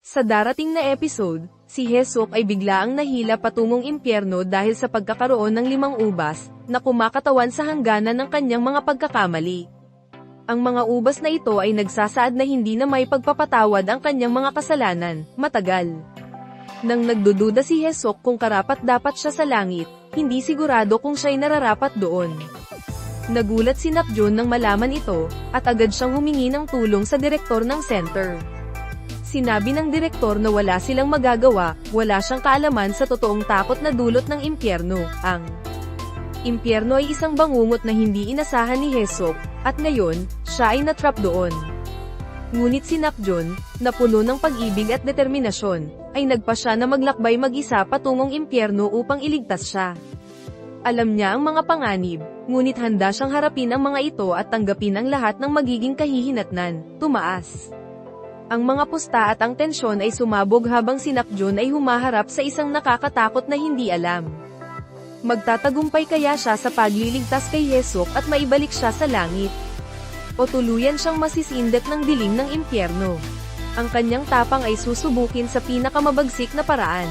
Sa darating na episode, si Hesok ay biglaang nahila patungong impyerno dahil sa pagkakaroon ng 5 ubas, na kumakatawan sa hangganan ng kanyang mga pagkakamali. Ang mga ubas na ito ay nagsasaad na hindi na may pagpapatawad ang kanyang mga kasalanan, matagal. Nang nagdududa si Hesok kung karapat-dapat siya sa langit, hindi sigurado kung siya'y nararapat doon. Nagulat si Nakjun nang malaman ito, at agad siyang humingi ng tulong sa direktor ng center. Sinabi ng direktor na wala silang magagawa, wala siyang kaalaman sa totoong takot na dulot ng impyerno. Ang impyerno ay isang bangungot na hindi inasahan ni Hesok, at ngayon, siya ay natrap doon. Ngunit si Nakjun, na puno ng pag-ibig at determinasyon, ay nagpa siya na maglakbay mag-isa patungong impyerno upang iligtas siya. Alam niya ang mga panganib, ngunit handa siyang harapin ang mga ito at tanggapin ang lahat ng magiging kahihinatnan. Tumaas ang mga pusta at ang tensyon ay sumabog habang si Nakjun ay humaharap sa isang nakakatakot na hindi alam. Magtatagumpay kaya siya sa pagliligtas kay Hesok at maibalik siya sa langit? O tuluyan siyang masisindak ng dilim ng impyerno? Ang kanyang tapang ay susubukin sa pinakamabagsik na paraan.